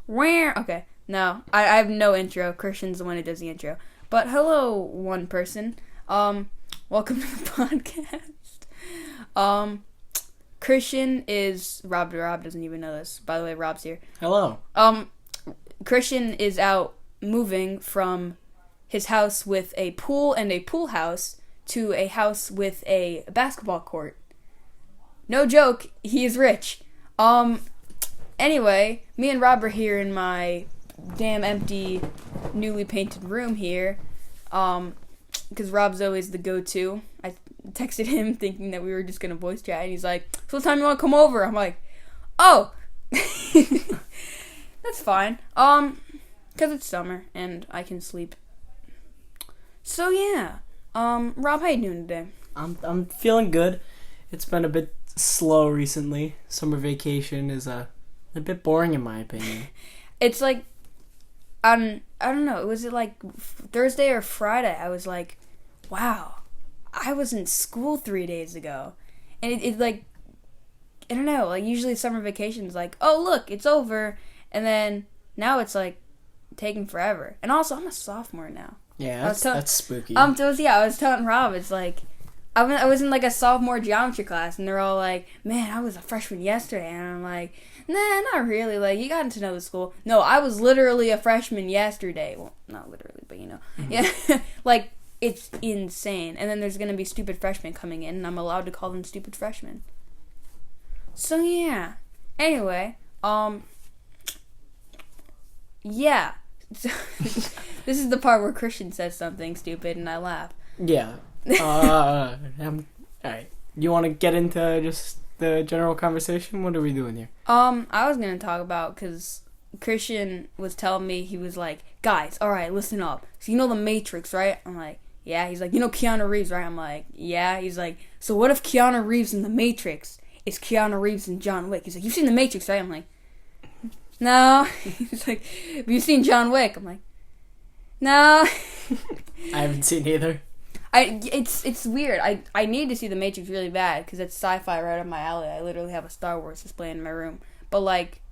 Where? Okay, no, I have no intro. Kristian's the one who does the intro. But hello, one person. Welcome to the podcast. Kristian is Rob. Rob doesn't even know this. By the way, Rob's here. Hello. Kristian is out moving from his house with a pool and a pool house to a house with a basketball court. No joke, he is rich. Anyway, me and Rob are here in my damn empty, newly painted room here. Because Rob's always the go-to. I texted him thinking that we were just gonna voice chat, and he's like, "So what time you wanna come over?" I'm like, "Oh, that's fine. Because it's summer and I can sleep." So yeah. Rob, how you doing today? I'm feeling good. It's been a bit slow recently. Summer vacation is a bit boring in my opinion. It's like, I don't know. Was it like Thursday or Friday? I was like, wow, I was in school 3 days ago, and it like, I don't know. Like usually summer vacations, like, oh look, it's over, and then now it's like taking forever. And also, I'm a sophomore now. Yeah, that's spooky. I was telling Rob, it's like, I was in like a sophomore geometry class, and they're all like, "Man, I was a freshman yesterday," and I'm like, "Nah, not really. Like, you got to know the school." No, I was literally a freshman yesterday. Well, not literally, but you know, yeah. Like, it's insane. And then there's gonna be stupid freshmen coming in, and I'm allowed to call them stupid freshmen. So yeah. Anyway, yeah. So, this is the part where Kristian says something stupid and I laugh. Yeah. Alright. You want to get into just the general conversation? What are we doing here? I was gonna talk about, because Kristian was telling me, he was like, "Guys, alright, listen up. So you know the Matrix, right?" I'm like, "Yeah." He's like, "You know Keanu Reeves, right?" I'm like, "Yeah." He's like, "So what if Keanu Reeves in the Matrix is Keanu Reeves in John Wick?" He's like, "You've seen the Matrix, right?" I'm like, "No." He's like, "Have you seen John Wick?" I'm like, "No." I haven't seen either. It's weird. I need to see The Matrix really bad, because it's sci-fi right up my alley. I literally have a Star Wars display in my room. But, like,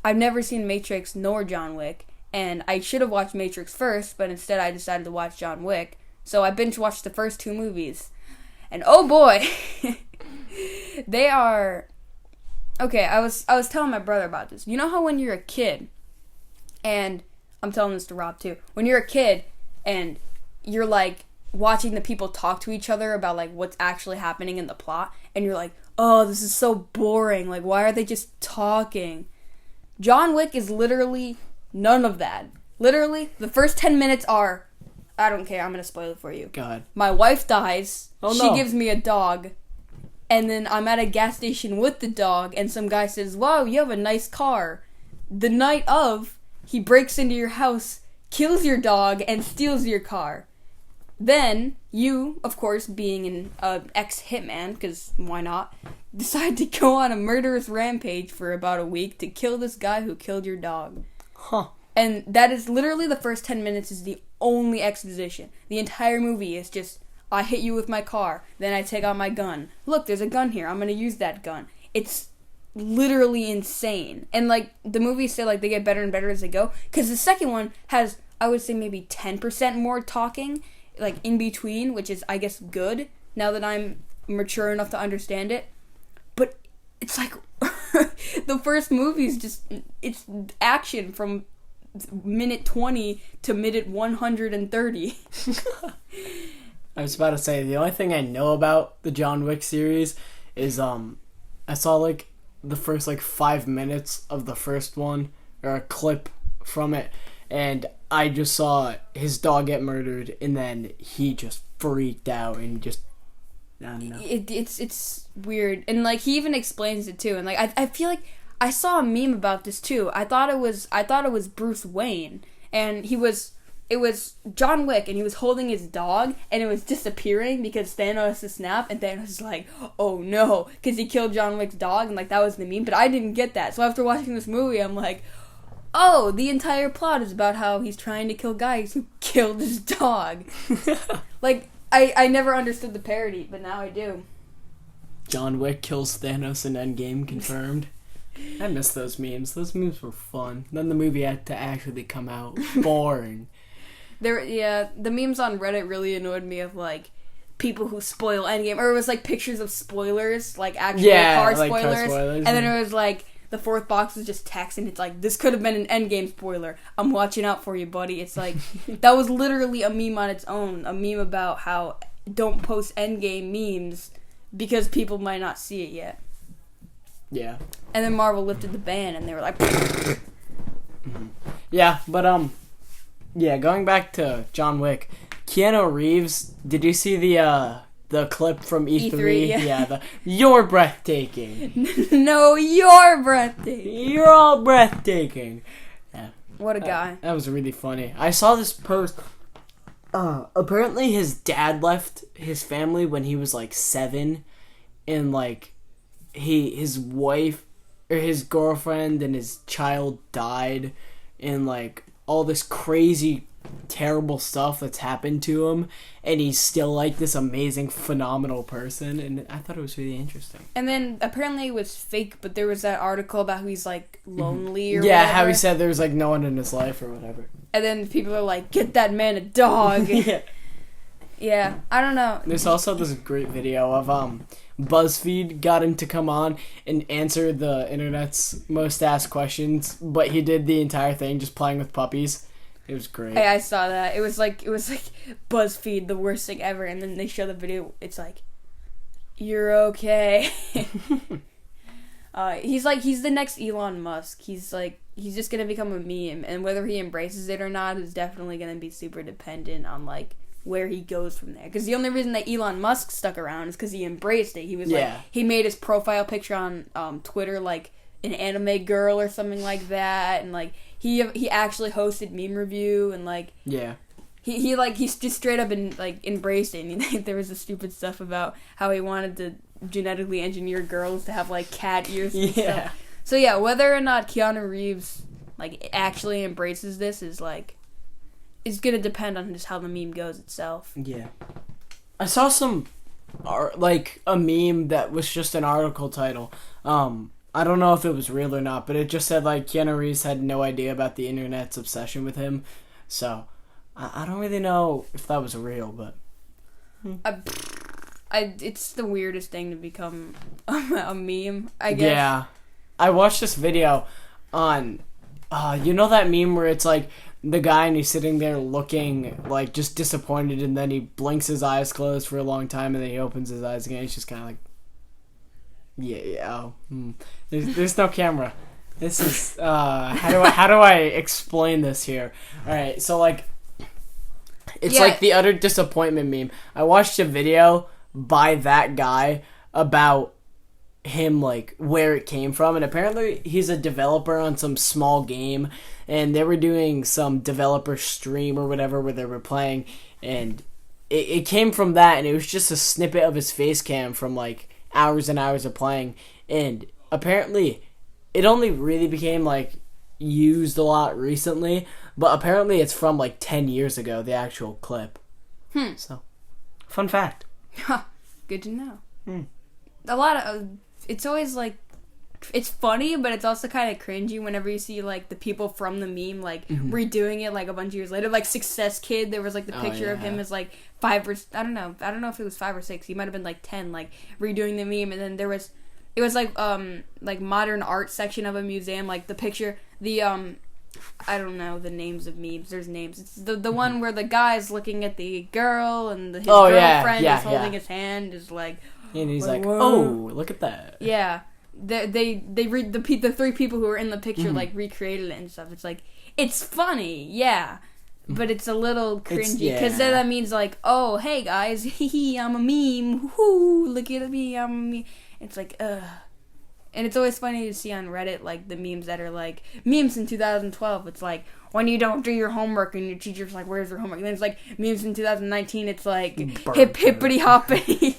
I've never seen Matrix nor John Wick, and I should have watched Matrix first, but instead I decided to watch John Wick. So I binge-watched the first two movies. And oh boy! They are... Okay, I was telling my brother about this. You know how when you're a kid, and I'm telling this to Rob too, when you're a kid and you're like watching the people talk to each other about like what's actually happening in the plot, and you're like, "Oh, this is so boring. Like, why are they just talking?" John Wick is literally none of that. Literally, the first 10 minutes are, I don't care, I'm gonna spoil it for you. God. My wife dies. Oh, she no. gives me a dog. And then I'm at a gas station with the dog, and some guy says, "Wow, you have a nice car." The night of, he breaks into your house, kills your dog, and steals your car. Then, you, of course, being an ex-hitman, because why not, decide to go on a murderous rampage for about a week to kill this guy who killed your dog. Huh. And that is literally the first 10 minutes is the only exposition. The entire movie is just, I hit you with my car, then I take out my gun. Look, there's a gun here, I'm gonna use that gun. It's literally insane. And, like, the movies say, like, they get better and better as they go. Because the second one has, I would say, maybe 10% more talking, like, in between, which is, I guess, good, now that I'm mature enough to understand it. But it's like, the first movie is just, it's action from minute 20 to minute 130. I was about to say, the only thing I know about the John Wick series is, I saw, like, the first, 5 minutes of the first one, or a clip from it, and I just saw his dog get murdered, and then he just freaked out, and just, I don't know. It's weird, and, like, he even explains it, too, and, like, I feel like I saw a meme about this, too. I thought it was Bruce Wayne, and it was John Wick, and he was holding his dog, and it was disappearing because Thanos has snapped, and Thanos is like, "Oh no," because he killed John Wick's dog, and like that was the meme. But I didn't get that, so after watching this movie, I'm like, "Oh, the entire plot is about how he's trying to kill guys who killed his dog." Like, I never understood the parody, but now I do. John Wick kills Thanos in Endgame, confirmed. I miss those memes. Those memes were fun. Then the movie had to actually come out. Boring. The memes on Reddit really annoyed me of, like, people who spoil Endgame. Or it was, like, pictures of spoilers, like, actual car spoilers. And then it was, like, the fourth box was just text, and it's like, this could have been an Endgame spoiler. I'm watching out for you, buddy. It's like, that was literally a meme on its own. A meme about how don't post Endgame memes because people might not see it yet. Yeah. And then Marvel lifted the ban, and they were like... Yeah, but, yeah, going back to John Wick, Keanu Reeves, did you see the clip from E3? Yeah. You're breathtaking. No, you're breathtaking. You're all breathtaking. Yeah. What a guy. That was really funny. I saw this post. Apparently his dad left his family when he was, like, 7, and, like, his wife, or his girlfriend and his child died, and, like, all this crazy, terrible stuff that's happened to him, and he's still, like, this amazing, phenomenal person, and I thought it was really interesting. And then, apparently it was fake, but there was that article about how he's, like, lonely or yeah, whatever. how he said there's, like, no one in his life or whatever. And then people are like, get that man a dog. Yeah, I don't know. There's also this great video of, BuzzFeed got him to come on and answer the internet's most asked questions, but he did the entire thing just playing with puppies. It was great. Hey, I saw that. It was like BuzzFeed, the worst thing ever, and then they show the video. It's like, you're okay. He's the next Elon Musk. He's just gonna become a meme, and whether he embraces it or not is definitely gonna be super dependent on, like, where he goes from there. Because the only reason that Elon Musk stuck around is because he embraced it. He was he made his profile picture on Twitter like an anime girl or something like that, and like he actually hosted Meme Review, and like he just straight up embraced it. And there was the stupid stuff about how he wanted to genetically engineer girls to have like cat ears and stuff. So yeah, whether or not Keanu Reeves like actually embraces this is like, it's gonna depend on just how the meme goes itself. Yeah. I saw a meme that was just an article title. I don't know if it was real or not, but it just said, like, Keanu Reeves had no idea about the internet's obsession with him. So, I don't really know if that was real, but... It's the weirdest thing to become a meme, I guess. Yeah. I watched this video on... you know that meme where it's, like, the guy and he's sitting there looking, like, just disappointed, and then he blinks his eyes closed for a long time, and then he opens his eyes again. He's just kind of like... There's no camera. This is how do I explain this here? All right, so like it's like the utter disappointment meme. I watched a video by that guy about him, like where it came from, and apparently he's a developer on some small game, and they were doing some developer stream or whatever where they were playing, and it came from that, and it was just a snippet of his face cam from like hours and hours of playing, and apparently it only really became like used a lot recently, but apparently it's from like 10 years ago, the actual clip. So fun fact. Good to know. A lot of it's always like, it's funny, but it's also kind of cringy whenever you see like the people from the meme like redoing it like a bunch of years later. Like Success Kid, there was like the picture of him as like 5 or I don't know if it was 5 or 6. He might have been like 10, like redoing the meme. And then it was like modern art section of a museum, like the picture, the I don't know the names of memes. There's names. It's the one where the guy's looking at the girl and his girlfriend is holding his hand, is like, and he's like, whoa, look at that. Yeah. They read the 3 people who were in the picture like recreated it and stuff. It's like, it's funny, yeah, but it's a little cringy because then that means like, oh hey guys, hee I'm a meme, whoo, look at me, I'm a meme. It's like, ugh. And it's always funny to see on Reddit like the memes that are like memes in 2012. It's like when you don't do your homework and your teacher's like, where's your homework? And then it's like memes in 2019. It's like hip hippity hoppity.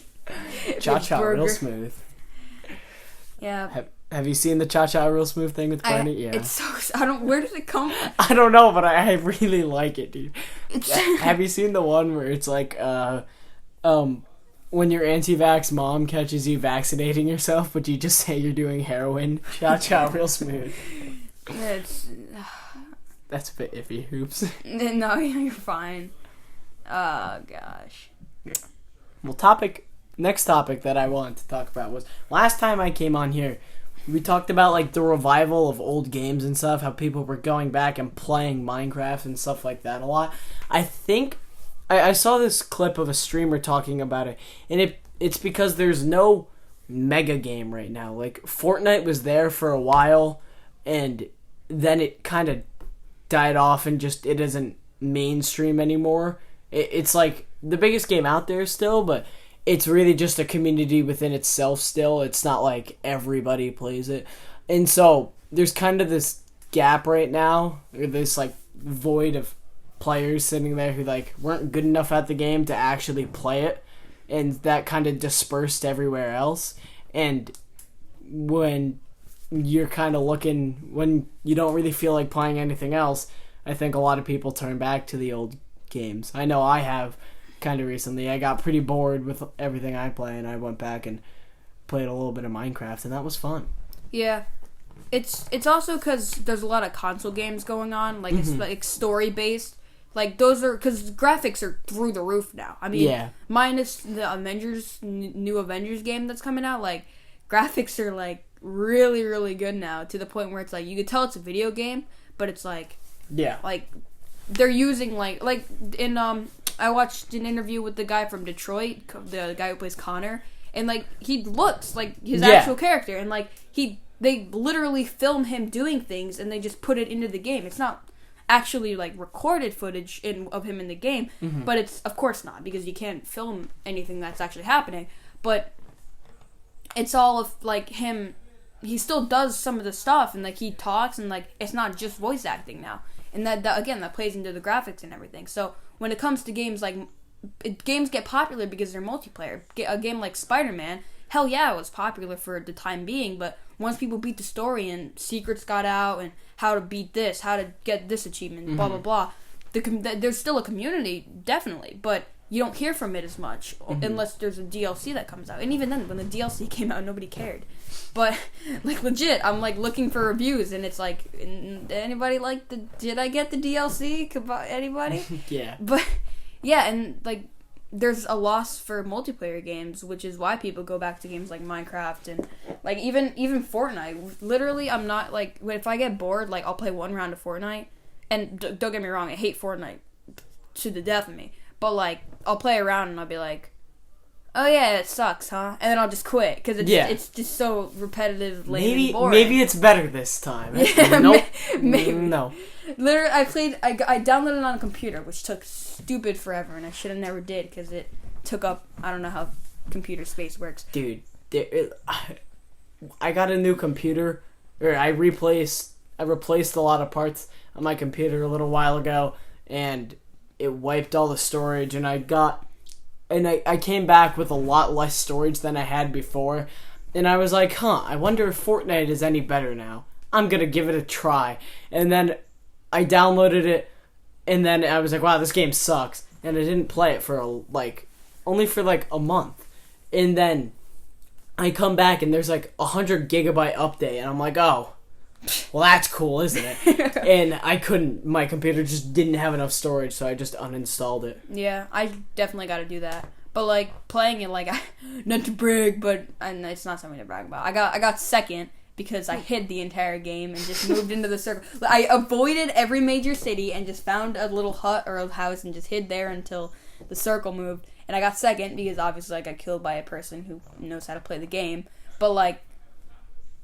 Cha-cha real smooth. Yeah. Have you seen the Cha-cha real smooth thing with Bernie? Yeah. It's so... where does it come from? I don't know, but I really like it, dude. Have you seen the one where it's like, when your anti-vax mom catches you vaccinating yourself, but you just say you're doing heroin. Cha-cha, real smooth. That's a bit iffy, Hoops. No, you're fine. Oh, gosh. Well, next topic that I wanted to talk about was, last time I came on here, we talked about, like, the revival of old games and stuff, how people were going back and playing Minecraft and stuff like that a lot. I think I saw this clip of a streamer talking about it, and it's because there's no mega game right now. Like, Fortnite was there for a while, and then it kind of died off and just it isn't mainstream anymore. It's like the biggest game out there still, but it's really just a community within itself still. It's not like everybody plays it. And so there's kind of this gap right now, or this like void of players sitting there who like weren't good enough at the game to actually play it, and that kind of dispersed everywhere else. And when you're kind of looking, when you don't really feel like playing anything else, I think a lot of people turn back to the old games. I know I have kind of recently. I got pretty bored with everything I play, and I went back and played a little bit of Minecraft, and that was fun. Yeah. It's also because there's a lot of console games going on, like it's like story based. Like those are because graphics are through the roof now. I mean, minus the new Avengers game that's coming out, like graphics are like really really good now, to the point where it's like you could tell it's a video game, but it's like like they're using like in I watched an interview with the guy from Detroit, the guy who plays Connor, and like he looks like his actual character, and like they literally film him doing things and they just put it into the game. It's not actually like recorded footage of him in the game, but it's of course not, because you can't film anything that's actually happening. But it's all of like him. He still does some of the stuff, and like he talks, and like it's not just voice acting now. And that again, that plays into the graphics and everything. So when it comes to games, like games get popular because they're multiplayer. A game like Spider-Man, hell yeah, it was popular for the time being, but once people beat the story and secrets got out and how to beat this, how to get this achievement, blah blah blah, there's still a community, definitely, but you don't hear from it as much unless there's a DLC that comes out. And even then, when the DLC came out, nobody cared. But like legit, I'm like looking for reviews, and it's like, anybody like did I get the DLC? Anybody? Yeah. But yeah, and like there's a loss for multiplayer games, which is why people go back to games like Minecraft and like even Fortnite. Literally, I'm not like, if I get bored, like I'll play one round of Fortnite, and don't get me wrong, I hate Fortnite to the death of me, but like I'll play around and I'll be like, oh yeah, it sucks, huh? And then I'll just quit because it's just so repetitive, lame, and boring. Maybe it's better this time. Yeah, nope. Maybe. No. Literally, I downloaded it on a computer, which took stupid forever, and I should have never did because it took up, I don't know how computer space works. Dude, I got a new computer, or I replaced a lot of parts on my computer a little while ago, and it wiped all the storage, and I came back with a lot less storage than I had before, and I was like, I wonder if Fortnite is any better now. I'm gonna give it a try. And then I downloaded it, and then I was like, wow, this game sucks. And I didn't play it for only for a month. And then I come back and there's like 100 gigabyte update, and I'm like, oh, well, that's cool, isn't it? And my computer just didn't have enough storage, so I just uninstalled it. Yeah, I definitely got to do that. But like playing it, like, not to brag, but and it's not something to brag about. I got second because I hid the entire game and just moved into the circle. I avoided every major city and just found a little hut or a house and just hid there until the circle moved. And I got second because obviously I got killed by a person who knows how to play the game. But like,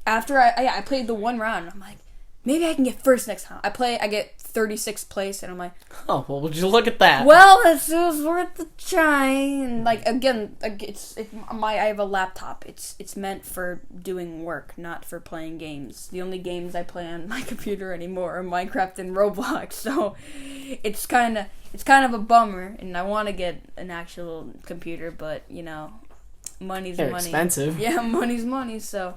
after I played the one round, and I'm like, maybe I can get first next time. I get 36th place, and I'm like, oh, well, would you look at that? Well, it was worth the try. And like again, I have a laptop. It's meant for doing work, not for playing games. The only games I play on my computer anymore are Minecraft and Roblox. So it's kind of a bummer, and I want to get an actual computer, but you know, money's They're money. Expensive. Yeah, money's money. So.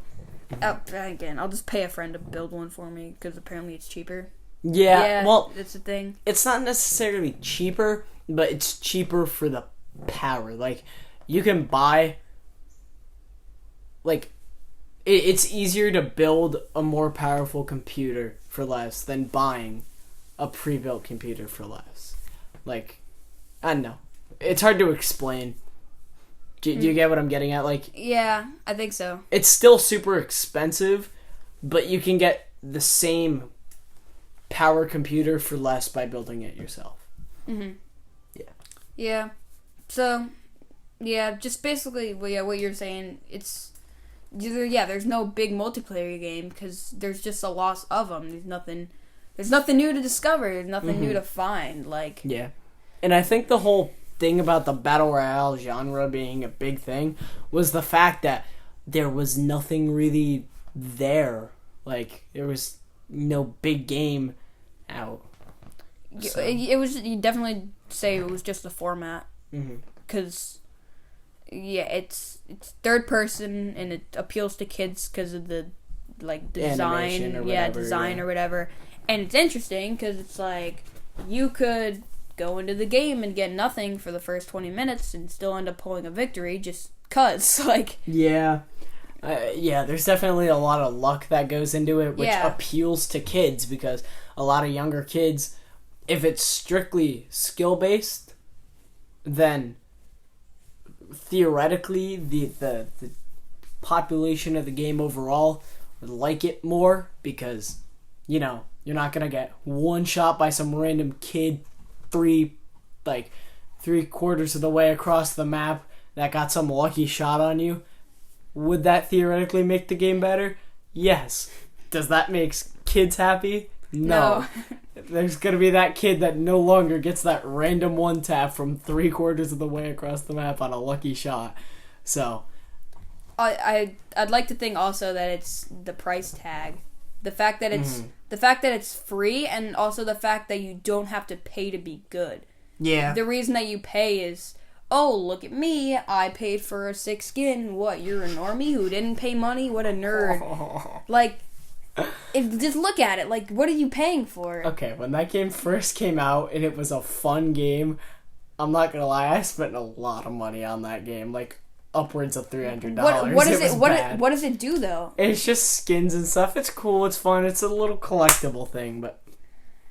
Again, I'll just pay a friend to build one for me because apparently it's cheaper. Yeah, well, it's a thing. It's not necessarily cheaper, but it's cheaper for the power. Like, you can buy, like, it's easier to build a more powerful computer for less than buying a pre-built computer for less. Like, I don't know. It's hard to explain. Do you get what I'm getting at? Like, yeah, I think so. It's still super expensive, but you can get the same power computer for less by building it yourself. Mm-hmm. Yeah. Yeah. So, yeah, just basically, what you're saying, it's, there's no big multiplayer game because there's just a loss of them. There's nothing new to discover. There's nothing new to find. Like, yeah. And I think the whole thing about the battle royale genre being a big thing was the fact that there was nothing really there. Like, there was no big game out. So. It was, you definitely say it was just the format. Mm-hmm. Because, yeah, it's third person and it appeals to kids because of the, like, design. Or whatever. And it's interesting because it's like, you could go into the game and get nothing for the first 20 minutes and still end up pulling a victory just cuz. Like, yeah. There's definitely a lot of luck that goes into it, which appeals to kids because a lot of younger kids, if it's strictly skill-based, then theoretically the population of the game overall would like it more because, you know, you're not going to get one shot by some random kid 3/4 of the way across the map that got some lucky shot on you. Would that theoretically make the game better? Yes. Does that make kids happy? No. There's going to be that kid that no longer gets that random one tap from 3/4 of the way across the map on a lucky shot. So, I'd like to think also that it's the price tag. The fact that it's free, and also the fact that you don't have to pay to be good. Yeah. The reason that you pay is, oh, look at me, I paid for a sick skin. What, you're a normie who didn't pay money? What a nerd. Like, just look at it. Like, what are you paying for? Okay, when that game first came out and it was a fun game, I'm not gonna lie, I spent a lot of money on that game. Like, upwards of $300. What does it do though? It's just skins and stuff. It's cool. It's fun. It's a little collectible thing, but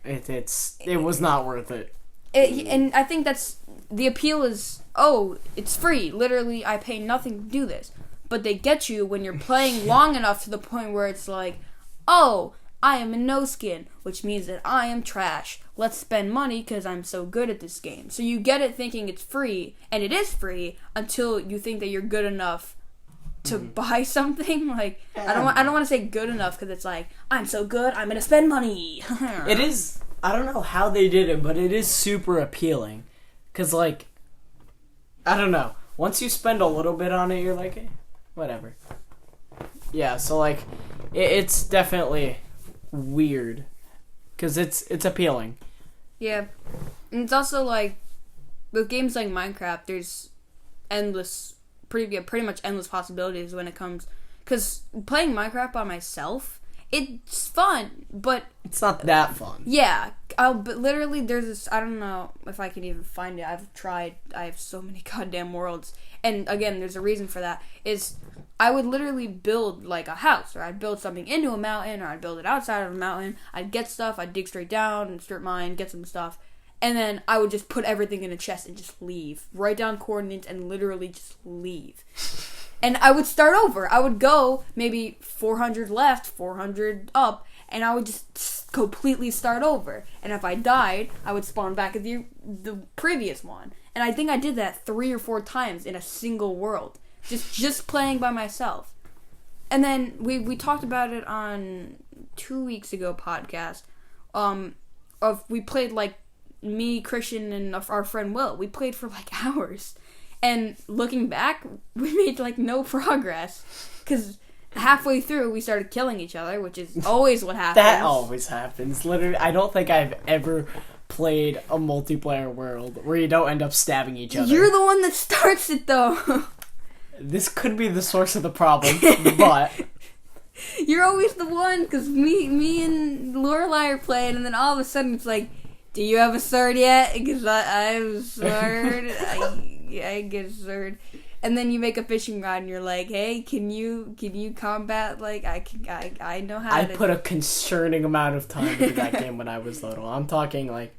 it was not worth it. And I think that's the appeal is, oh, it's free. Literally, I pay nothing to do this. But they get you when you're playing long enough to the point where it's like, oh, I am a no skin, which means that I am trash. Let's spend money because I'm so good at this game. So you get it thinking it's free, and it is free until you think that you're good enough to buy something. Like, I don't want to say good enough because it's like, I'm so good, I'm gonna spend money. It is. I don't know how they did it, but it is super appealing. Cause like, I don't know. Once you spend a little bit on it, you're like, eh, whatever. Yeah. So like, it's definitely weird because it's appealing. Yeah, and it's also like with games like Minecraft, there's pretty much endless possibilities when it comes, because playing Minecraft by myself, it's fun, but it's not that fun. Yeah, but literally there's this, I don't know if I can even find it. I've tried. I have so many goddamn worlds, and again, there's a reason for that. Is I would literally build like a house, or I'd build something into a mountain, or I'd build it outside of a mountain. I'd get stuff, I'd dig straight down and strip mine, get some stuff, and then I would just put everything in a chest and just leave. Write down coordinates and literally just leave. And I would start over. I would go maybe 400 left, 400 up, and I would just completely start over. And if I died, I would spawn back at the previous one. And I think I did that 3 or 4 times in a single world. Just playing by myself. And then we talked about it on 2 weeks ago podcast. We played like me, Kristian, and our friend Will. We played for like hours. And looking back, we made like no progress. Because halfway through we started killing each other, which is always what happens. That always happens. Literally, I don't think I've ever played a multiplayer world where you don't end up stabbing each other. You're the one that starts it though. This could be the source of the problem, but you're always the one, because me and Lorelai are playing, and then all of a sudden it's like, do you have a sword yet? Because I have a sword. I get a sword. And then you make a fishing rod and you're like, hey, can you combat, like, I know how I to... put a concerning amount of time into that game when I was little. I'm talking, like,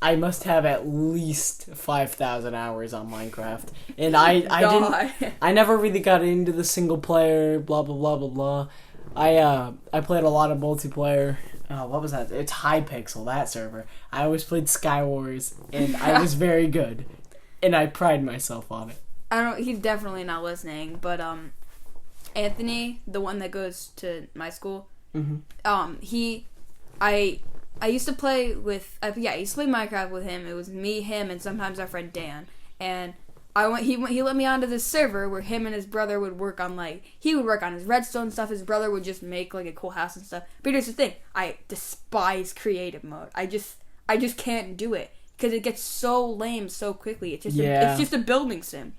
I must have at least 5,000 hours on Minecraft. And I never really got into the single player, blah, blah, blah, blah, blah. I played a lot of multiplayer. What was that? It's Hypixel, that server. I always played Skywars, and I was very good. And I pride myself on it. He's definitely not listening, but, Anthony, the one that goes to my school, I used to play with, I used to play Minecraft with him. It was me, him, and sometimes our friend Dan. And he let me onto this server where him and his brother would work on, like, he would work on his redstone stuff. His brother would just make, like, a cool house and stuff. But here's the thing. I despise creative mode. I just can't do it. Because it gets so lame so quickly. It's just a building sim.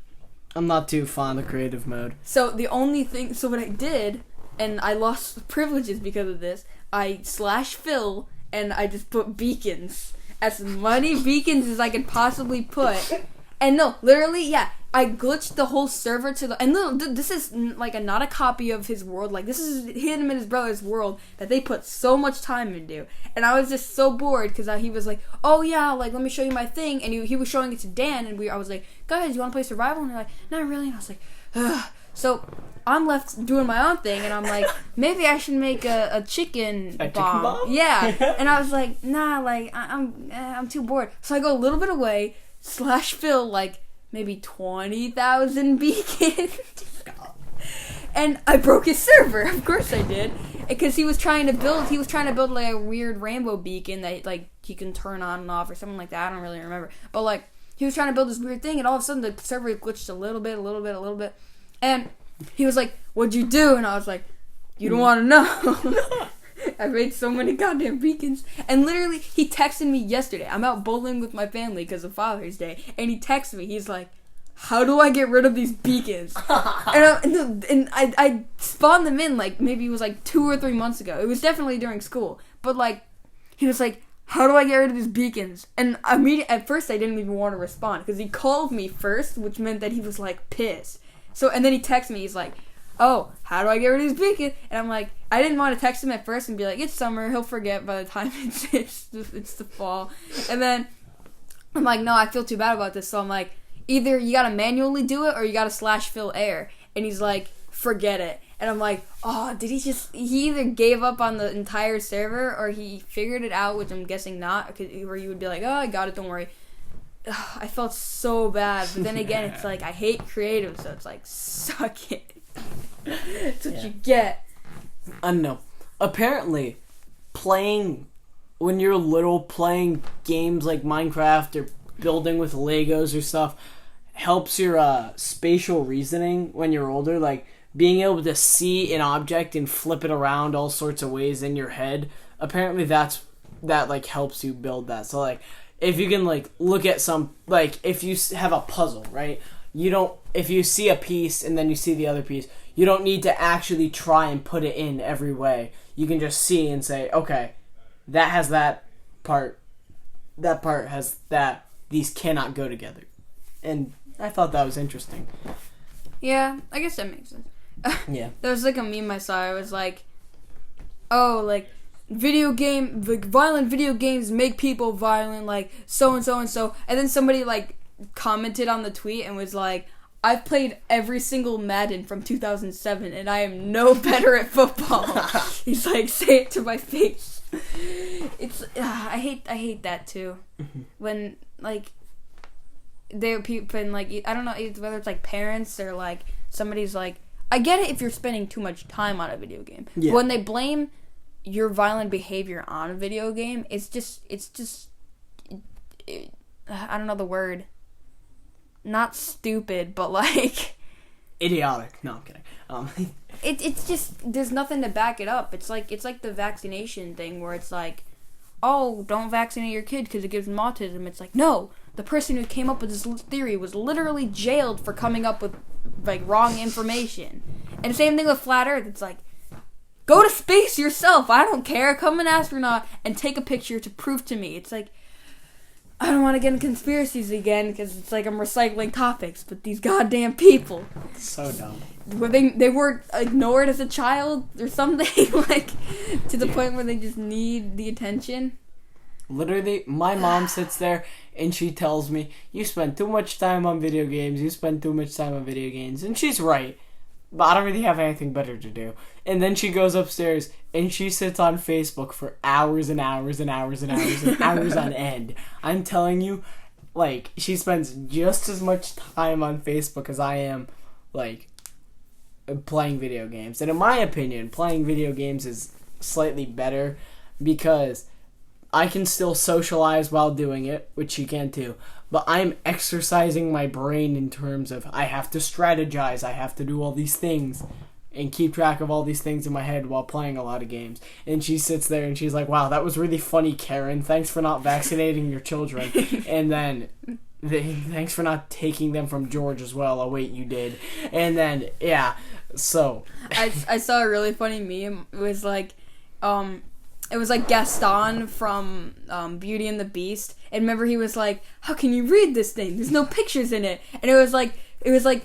I'm not too fond of creative mode. So what I did, and I lost privileges because of this, I /fill, and I just put beacons. As many beacons as I could possibly put. And no, literally, yeah, I glitched the whole server to the... And no, this is like not a copy of his world. Like, this is him and his brother's world that they put so much time into. And I was just so bored because he was like, oh yeah, like, let me show you my thing. And he was showing it to Dan, and I was like, guys, you want to play survival? And they're like, not really. And I was like, ugh. So I'm left doing my own thing, and I'm like, maybe I should make a chicken bomb. Chicken bomb? Yeah. And I was like, nah, like, I'm too bored. So I go a little bit away, /fill, like, maybe 20,000 beacons. And I broke his server. Of course I did. Because he was trying to build like a weird rainbow beacon that, like, he can turn on and off or something like that. I don't really remember. But, like, he was trying to build this weird thing, and all of a sudden the server glitched a little bit. And he was like, what'd you do? And I was like, you don't want to know. I made so many goddamn beacons. And literally, he texted me yesterday. I'm out bowling with my family because of Father's Day. And he texted me. He's like, how do I get rid of these beacons? and I spawned them in, like, maybe it was like 2 or 3 months ago. It was definitely during school. But, like, he was like, how do I get rid of these beacons? And at first, I didn't even want to respond. Because he called me first, which meant that he was, like, pissed. So, and then he texted me. He's like, oh, how do I get rid of these beacons? And I'm like, I didn't want to text him at first and be like, it's summer, he'll forget by the time it's the fall. And then I'm like, no, I feel too bad about this. So I'm like, either you gotta manually do it or you gotta /fill air. And he's like, forget it. And I'm like, oh, he either gave up on the entire server or he figured it out, which I'm guessing not, where you would be like, oh, I got it, don't worry. I felt so bad. But then again, it's like, I hate creative, so it's like, suck it. That's what you get. I don't know. Apparently, when you're little, playing games like Minecraft or building with Legos or stuff helps your spatial reasoning when you're older. Like, being able to see an object and flip it around all sorts of ways in your head. Apparently, that like helps you build that. So, like, if you can, like, look at if you have a puzzle, right? If you see a piece and then you see the other piece, you don't need to actually try and put it in every way. You can just see and say, okay, that has that part has that, these cannot go together. And I thought that was interesting. Yeah, I guess that makes sense. Yeah. There was like a meme I saw, it was like, oh, like, violent video games make people violent, like, so and so and so. And then somebody, like, commented on the tweet and was like, I've played every single Madden from 2007 and I am no better at football. He's like, say it to my face. It's I hate that too. When, like, people, and, like, I don't know whether it's like parents or like somebody's like, I get it if you're spending too much time on a video game. Yeah. When they blame your violent behavior on a video game, it's just I don't know the word. Not stupid, but, like, idiotic. No, I'm kidding. It's just, there's nothing to back it up. It's like the vaccination thing where it's like, oh, don't vaccinate your kid because it gives them autism. It's like, no, the person who came up with this theory was literally jailed for coming up with, like, wrong information. And the same thing with flat Earth. It's like, go to space yourself. I don't care. Come an astronaut and take a picture to prove to me. It's like, I don't want to get in conspiracies again because it's like I'm recycling topics, but these goddamn people. So dumb. They were ignored as a child or something, like, to the point where they just need the attention. Literally, my mom sits there and she tells me, you spend too much time on video games, and she's right. But I don't really have anything better to do. And then she goes upstairs and she sits on Facebook for hours and hours and hours and hours and hours on end. I'm telling you, like, she spends just as much time on Facebook as I am, like, playing video games. And in my opinion, playing video games is slightly better because I can still socialize while doing it, which she can too. But I'm exercising my brain in terms of I have to strategize, I have to do all these things and keep track of all these things in my head while playing a lot of games. And she sits there and she's like, wow, that was really funny, Karen. Thanks for not vaccinating your children. And then, thanks for not taking them from George as well. Oh, wait, you did. And then, yeah, so. I saw a really funny meme. It was like, Gaston from Beauty and the Beast. And remember he was like, how can you read this thing? There's no pictures in it. And it was like,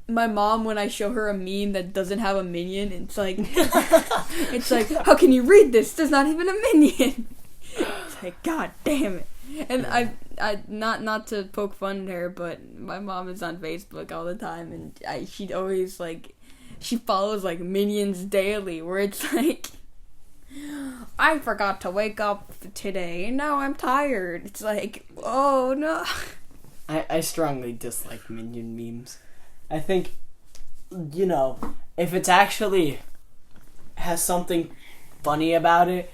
my mom, when I show her a meme that doesn't have a minion, it's like, how can you read this? There's not even a minion. It's like, god damn it. And I not to poke fun at her, but my mom is on Facebook all the time, and she'd always, like, she follows, like, Minions Daily, where it's like, I forgot to wake up today, and now I'm tired. It's like, oh no. I strongly dislike Minion memes. I think, you know, if it's actually has something funny about it,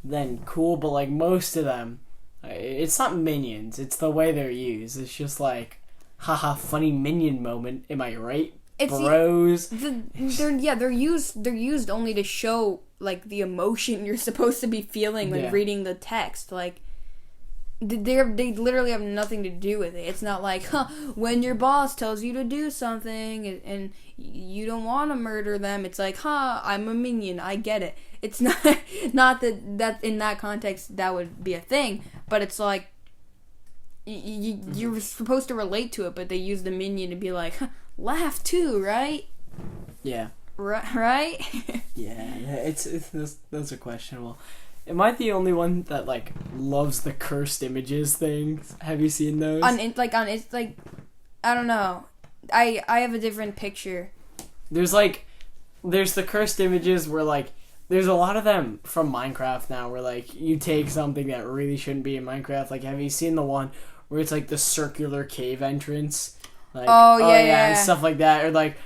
then cool, but like most of them, it's not minions, it's the way they're used. It's just like, haha, funny minion moment, am I right? It's bros. They're used only to show, like, the emotion you're supposed to be feeling when reading the text. Like, they literally have nothing to do with it. It's not like, when your boss tells you to do something and you don't want to murder them, it's like, I'm a minion, I get it. It's not that in that context that would be a thing, but it's like, you're supposed to relate to it, but they use the minion to be like, laugh too, right? Yeah. Right? Yeah, those are questionable. Am I the only one that, like, loves the cursed images things? Have you seen those? It's like, I don't know. I have a different picture. There's the cursed images where, like, there's a lot of them from Minecraft now where, like, you take something that really shouldn't be in Minecraft. Like, have you seen the one where it's, like, the circular cave entrance? Like, yeah, and stuff like that. Or, like,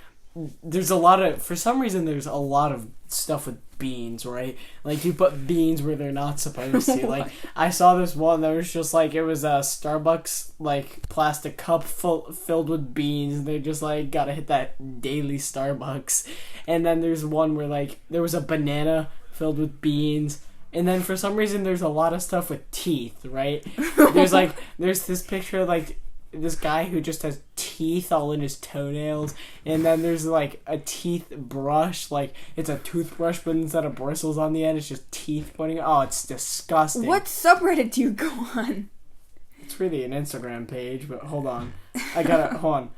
there's a lot of, for some reason, there's a lot of stuff with beans, right? Like, you put beans where they're not supposed to. Like, I saw this one that was just like, it was a Starbucks, like, plastic cup filled with beans. They're just like, gotta hit that daily Starbucks. And then there's one where, like, there was a banana filled with beans. And then for some reason, there's a lot of stuff with teeth, right? There's this picture of, like, this guy who just has teeth all in his toenails, and then there's, like, a teeth brush, like, it's a toothbrush, but instead of bristles on the end, it's just teeth pointing. Oh, it's disgusting. What subreddit do you go on? It's really an Instagram page, but hold on. Hold on.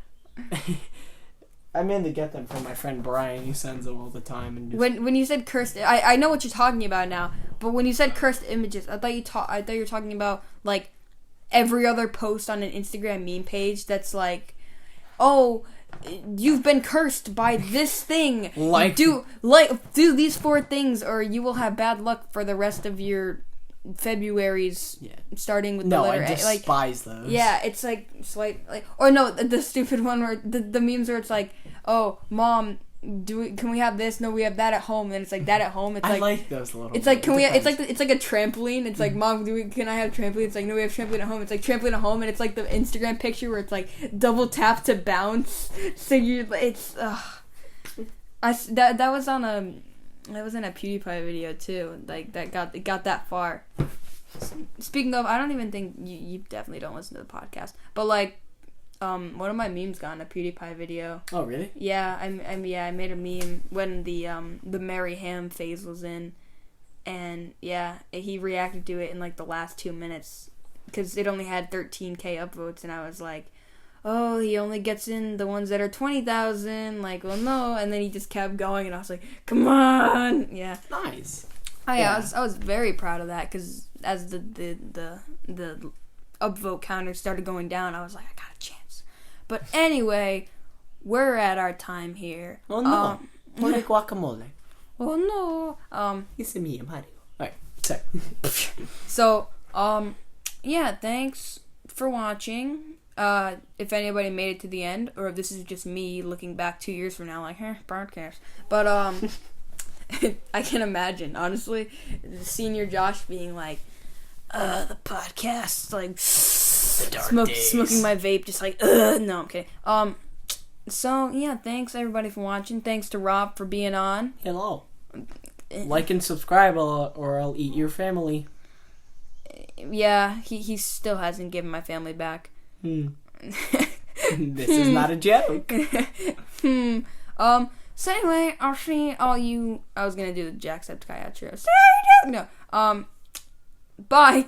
I mainly get them from my friend Brian. He sends them all the time. And just... When you said cursed, I know what you're talking about now, but when you said cursed images, I thought you were talking about, like, every other post on an Instagram meme page that's like, oh, you've been cursed by this thing. Do these 4 things or you will have bad luck for the rest of your February's, starting with the letter A. I despise those. Yeah, it's like or no, the stupid one where the memes where it's like, oh, mom, can we have this? No, we have that at home. And it's like that at home. It's like, I like those little. It's like, it's like a trampoline. It's like, mom, can I have trampoline? It's like, no, we have trampoline at home. It's like trampoline at home, and it's like the Instagram picture where it's like double tap to bounce. So it's that was on a PewDiePie video too. Like it got that far. Speaking of, I don't even think you definitely don't listen to the podcast, but like. One of my memes got in a PewDiePie video. Oh, really? Yeah, I made a meme when the Mary Ham phase was in, And yeah, he reacted to it in like the last 2 minutes because it only had 13K upvotes, and I was like, oh, he only gets in the ones that are 20,000. Like, well, no. And then he just kept going, and I was like, come on. Yeah. Nice. Oh, yeah. I was very proud of that because as the upvote counter started going down, I was like, I got a chance. But anyway, we're at our time here. Oh, no. Pone guacamole. Oh, no. It's me, Mario. Alright, sorry. So, yeah, thanks for watching. If anybody made it to the end, or if this is just me looking back 2 years from now, like, broadcast. But, I can imagine, honestly, senior Josh being like, the podcast, like, smoking my vape, just like, no, I'm kidding. So, yeah, thanks everybody for watching. Thanks to Rob for being on. Hello. Like and subscribe or I'll eat your family. Yeah, he still hasn't given my family back. This is not a joke. So anyway, I'll see all you... I was gonna do the Jacksepticeye outro. No. Bye.